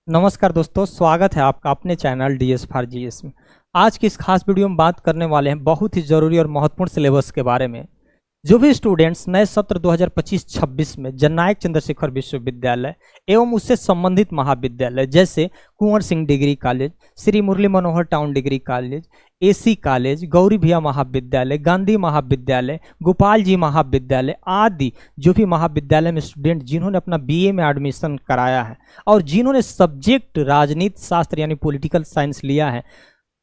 नमस्कार दोस्तों, स्वागत है आपका अपने चैनल DS फॉर GS में। आज की इस खास वीडियो में बात करने वाले हैं बहुत ही ज़रूरी और महत्वपूर्ण सिलेबस के बारे में। जो भी स्टूडेंट्स नए सत्र 2025-26 में जननायक चंद्रशेखर विश्वविद्यालय एवं उससे संबंधित महाविद्यालय जैसे Kunwar Singh degree college, Shri Murli Manohar town degree college, AC college, Gauri Bhaiya महाविद्यालय, गांधी महाविद्यालय, गोपाल जी महाविद्यालय आदि जो भी महाविद्यालय में स्टूडेंट जिन्होंने अपना BA में एडमिशन कराया है और जिन्होंने सब्जेक्ट राजनीति शास्त्र यानी पॉलिटिकल साइंस लिया है,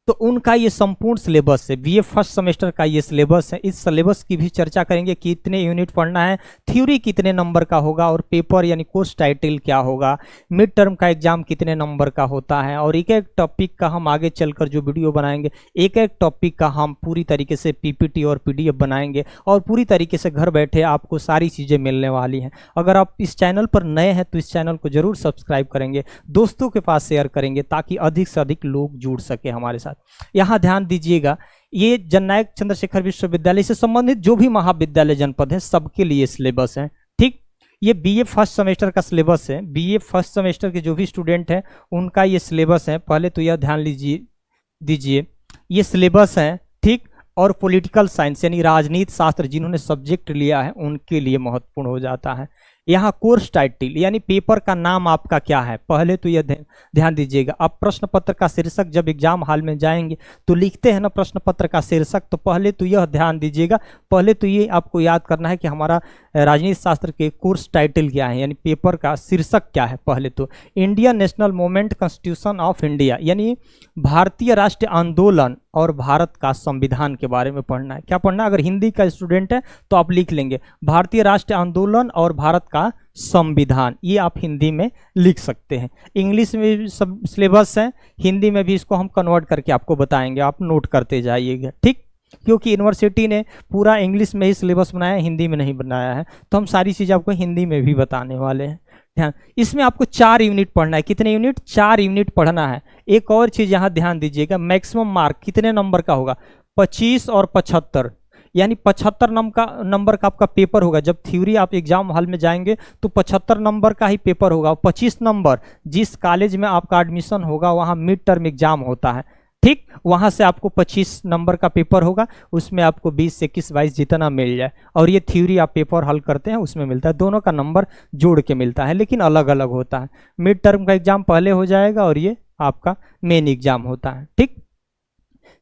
तो उनका ये संपूर्ण सिलेबस है। BA फर्स्ट सेमेस्टर का ये सिलेबस है। इस सिलेबस की भी चर्चा करेंगे, कितने यूनिट पढ़ना है, थ्योरी कितने नंबर का होगा और पेपर यानी कोर्स टाइटल क्या होगा, मिड टर्म का एग्जाम कितने नंबर का होता है और एक एक टॉपिक का हम आगे चलकर जो वीडियो बनाएंगे, एक एक टॉपिक का हम पूरी तरीके से PPT और PDF बनाएंगे और पूरी तरीके से घर बैठे आपको सारी चीज़ें मिलने वाली हैं। अगर आप इस चैनल पर नए हैं तो इस चैनल को जरूर सब्सक्राइब करेंगे, दोस्तों के पास शेयर करेंगे ताकि अधिक से अधिक लोग जुड़ सके हमारे साथ। यहाँ ध्यान दीजिएगा, ये जननायक चंद्रशेखर विश्वविद्यालय से संबंधित जो भी महाविद्यालय जनपद है सबके लिए सिलेबस है। ठीक, ये BA फर्स्ट सेमेस्टर का सिलेबस है। BA फर्स्ट सेमेस्टर के जो भी स्टूडेंट हैं उनका ये सिलेबस है। पहले तो यह ध्यान दीजिए ये सिलेबस है। ठीक, और पॉलिटिकल साइंस यानी राजनीति शास्त्र जिन्होंने सब्जेक्ट लिया है उनके लिए महत्वपूर्ण हो जाता है। यहाँ कोर्स टाइटल यानी पेपर का नाम आपका क्या है, पहले तो यह ध्यान दीजिएगा। आप प्रश्न पत्र का शीर्षक जब एग्जाम हॉल में जाएंगे तो लिखते हैं ना प्रश्न पत्र का शीर्षक, तो पहले तो यह ध्यान दीजिएगा, पहले तो ये आपको याद करना है कि हमारा राजनीति शास्त्र के कोर्स टाइटल क्या है यानी पेपर का शीर्षक क्या है। पहले तो Indian national movement constitution of India यानी भारतीय राष्ट्रीय आंदोलन और भारत का संविधान के बारे में पढ़ना है। क्या पढ़ना है? अगर हिंदी का स्टूडेंट है तो आप लिख लेंगे भारतीय राष्ट्रीय आंदोलन और भारत का संविधान, ये आप हिंदी में लिख सकते हैं। इंग्लिश में भी सब सिलेबस है, हिंदी में भी इसको हम कन्वर्ट करके आपको बताएंगे, आप नोट करते जाइएगा। ठीक, क्योंकि यूनिवर्सिटी ने पूरा इंग्लिश में ही सिलेबस बनाया है, हिंदी में नहीं बनाया है, तो हम सारी चीज़ आपको हिंदी में भी बताने वाले हैं। ध्यान, इसमें आपको 4 यूनिट पढ़ना है। कितने यूनिट? 4 यूनिट पढ़ना है। एक और चीज़ यहाँ ध्यान दीजिएगा, मैक्सिमम मार्क कितने नंबर का होगा? 25 और 75 यानी 75 नंबर का आपका पेपर होगा। जब थ्योरी आप एग्जाम हॉल में जाएंगे तो 75 नंबर का ही पेपर होगा। 25 नंबर जिस कॉलेज में आपका एडमिशन होगा वहाँ मिड टर्म एग्जाम होता है। ठीक, वहाँ से आपको 25 नंबर का पेपर होगा, उसमें आपको 20, 21, 22 जितना मिल जाए। और ये थ्योरी आप पेपर हल करते हैं उसमें मिलता है, दोनों का नंबर जोड़ के मिलता है, लेकिन अलग अलग होता है। मिड टर्म का एग्जाम पहले हो जाएगा और ये आपका मेन एग्जाम होता है। ठीक,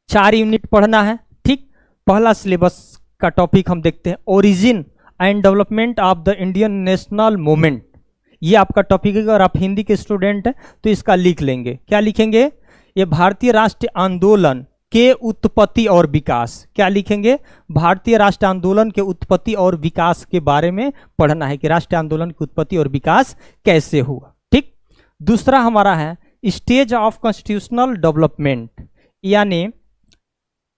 4 यूनिट पढ़ना है। ठीक, पहला सिलेबस का टॉपिक हम देखते हैं, origin and development of the Indian national movement. ये आपका टॉपिक है। अगर आप हिंदी के स्टूडेंट हैं तो इसका लिख लेंगे। क्या लिखेंगे? ये भारतीय राष्ट्रीय आंदोलन के उत्पत्ति और विकास। क्या लिखेंगे? भारतीय राष्ट्रीय आंदोलन के उत्पत्ति और विकास के बारे में पढ़ना है कि राष्ट्रीय आंदोलन की उत्पत्ति और विकास कैसे हुआ। ठीक, दूसरा हमारा है स्टेज ऑफ कॉन्स्टिट्यूशनल डेवलपमेंट यानी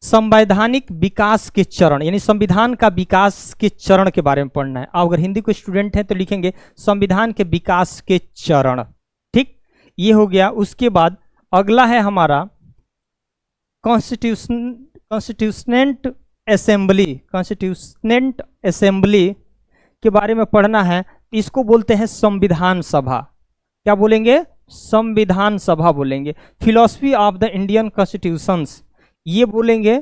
संवैधानिक विकास के चरण यानी संविधान का विकास के चरण के बारे में पढ़ना है। अगर हिंदी को स्टूडेंट हैं तो लिखेंगे संविधान के विकास के चरण। ठीक, ये हो गया। उसके बाद अगला है हमारा कॉन्स्टिट्यूशनेंट असेंबली के बारे में पढ़ना है। इसको बोलते हैं संविधान सभा। क्या बोलेंगे? संविधान सभा बोलेंगे। Philosophy of the Indian constitutions, ये बोलेंगे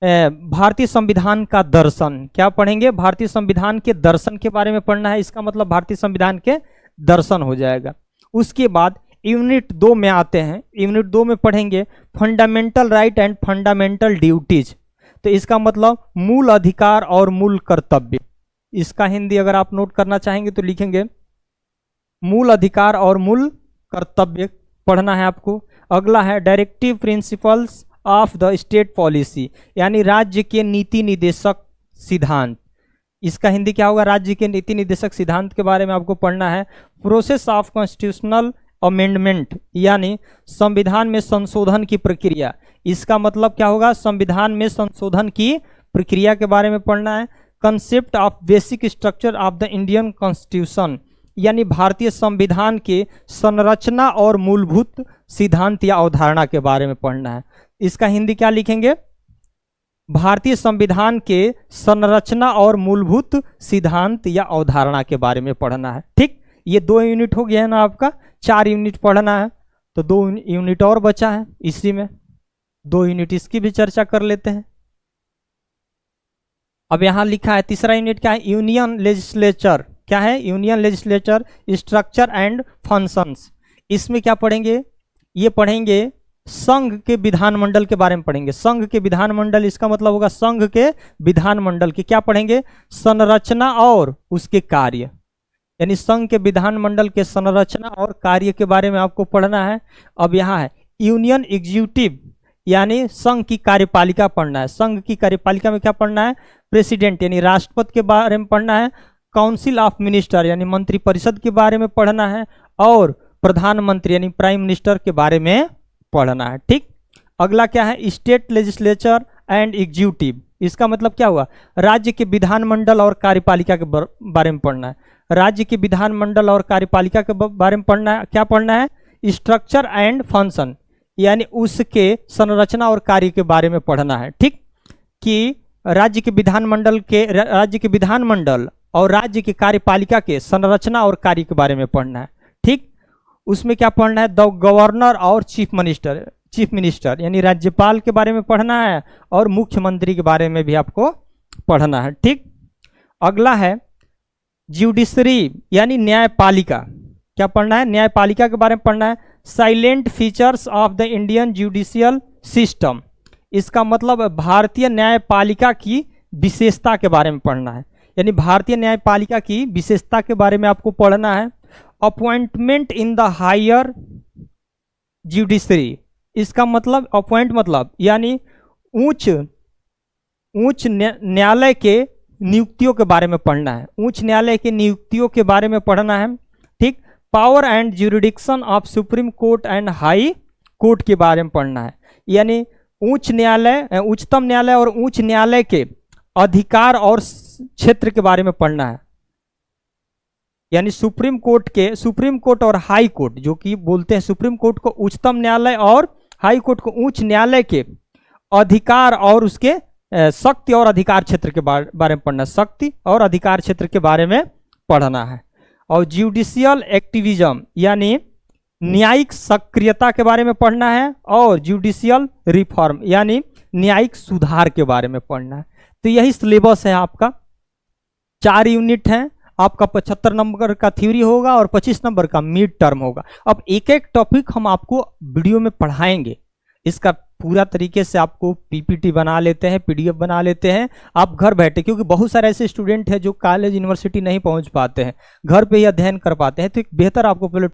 भारतीय संविधान का दर्शन। क्या पढ़ेंगे? भारतीय संविधान के दर्शन के बारे में पढ़ना है। इसका मतलब भारतीय संविधान के दर्शन हो जाएगा। उसके बाद यूनिट 2 में आते हैं। यूनिट 2 में पढ़ेंगे fundamental right and fundamental duties. तो इसका मतलब मूल अधिकार और मूल कर्तव्य। इसका हिंदी अगर आप नोट करना चाहेंगे तो लिखेंगे मूल अधिकार और मूल कर्तव्य पढ़ना है आपको। अगला है directive principles of the state policy यानी राज्य के नीति निदेशक सिद्धांत। इसका हिंदी क्या होगा? राज्य के नीति निदेशक सिद्धांत के बारे में आपको पढ़ना है। प्रोसेस ऑफ कॉन्स्टिट्यूशनल अमेंडमेंट यानी संविधान में संशोधन की प्रक्रिया। इसका मतलब क्या होगा? संविधान में संशोधन की प्रक्रिया के बारे में पढ़ना है। Concept of basic structure of the Indian constitution यानी भारतीय संविधान के संरचना और मूलभूत सिद्धांत या अवधारणा के बारे में पढ़ना है। इसका हिंदी क्या लिखेंगे? भारतीय संविधान के संरचना और मूलभूत सिद्धांत या अवधारणा के बारे में पढ़ना है। ठीक, ये 2 यूनिट हो गया है ना आपका। 4 यूनिट पढ़ना है, तो 2 यूनिट और बचा है इसी में, 2 यूनिट इसकी भी चर्चा कर लेते हैं। अब यहाँ लिखा है तीसरा यूनिट क्या है, यूनियन लेजिस्लेचर। क्या है, union legislature structure and functions. इसमें क्या पढ़ेंगे, ये पढ़ेंगे संघ के विधानमंडल के बारे में पढ़ेंगे। संघ के विधानमंडल, इसका मतलब होगा संघ के विधानमंडल के क्या पढ़ेंगे, संरचना और उसके कार्य, यानी संघ के विधानमंडल के संरचना और कार्य के बारे में आपको पढ़ना है। अब यहाँ है यूनियन एग्जीक्यूटिव, यानी संघ की कार्यपालिका पढ़ना है। संघ की कार्यपालिका में क्या पढ़ना है, प्रेसिडेंट यानी राष्ट्रपति के बारे में पढ़ना है, काउंसिल ऑफ मिनिस्टर यानी मंत्रिपरिषद के बारे में पढ़ना है, और प्रधानमंत्री यानी प्राइम मिनिस्टर के बारे में पढ़ना है। ठीक, अगला क्या है, स्टेट लेजिस्लेचर एंड एग्जीक्यूटिव। इसका मतलब क्या हुआ, राज्य के विधानमंडल और कार्यपालिका के बारे में पढ़ना है। राज्य के विधानमंडल और कार्यपालिका के बारे में पढ़ना है। क्या पढ़ना है, स्ट्रक्चर एंड फंक्शन, यानी उसके संरचना और कार्य के बारे में पढ़ना है। ठीक, कि राज्य के विधानमंडल और राज्य की कार्यपालिका के संरचना और कार्य के बारे में पढ़ना है। ठीक, उसमें क्या पढ़ना है, द गवर्नर और चीफ मिनिस्टर यानी राज्यपाल के बारे में पढ़ना है, और मुख्यमंत्री के बारे में भी आपको पढ़ना है। ठीक, अगला है ज्यूडिशरी यानी न्यायपालिका। क्या पढ़ना है, न्यायपालिका के बारे में पढ़ना है। Salient features of the Indian judicial system, इसका मतलब भारतीय न्यायपालिका की विशेषता के बारे में पढ़ना है, यानी भारतीय न्यायपालिका की विशेषता के बारे में आपको पढ़ना है। Appointment in the higher judiciary, इसका मतलब अपॉइंट मतलब यानी उच्च न्यायालय के नियुक्तियों के बारे में पढ़ना है। उच्च न्यायालय के नियुक्तियों के बारे में पढ़ना है। ठीक, power and jurisdiction of supreme court and high court के बारे में पढ़ना है, यानी उच्चतम न्यायालय और उच्च न्यायालय के अधिकार और क्षेत्र के बारे में पढ़ना है, यानी सुप्रीम कोर्ट और हाई कोर्ट, जो कि बोलते हैं सुप्रीम कोर्ट को उच्चतम न्यायालय और हाई कोर्ट को उच्च न्यायालय के अधिकार और उसके शक्ति और अधिकार क्षेत्र के बारे में पढ़ना है। शक्ति और अधिकार क्षेत्र के बारे में पढ़ना है। और जुडिशियल एक्टिविज्म यानी न्यायिक सक्रियता के बारे में पढ़ना है, और जुडिशियल रिफॉर्म यानी न्यायिक सुधार के बारे में पढ़ना है। तो यही सिलेबस है आपका। 4 यूनिट हैं आपका, 75 नंबर का थ्योरी होगा और 25 नंबर का मिड टर्म होगा। अब एक एक टॉपिक हम आपको वीडियो में पढ़ाएंगे, इसका पूरा तरीके से आपको पीपीटी बना लेते हैं, पीडीएफ बना लेते हैं, आप घर बैठे, क्योंकि बहुत सारे ऐसे स्टूडेंट हैं जो कॉलेज यूनिवर्सिटी नहीं पहुंच पाते हैं, घर पे ही अध्ययन कर पाते हैं, तो एक बेहतर आपको पहले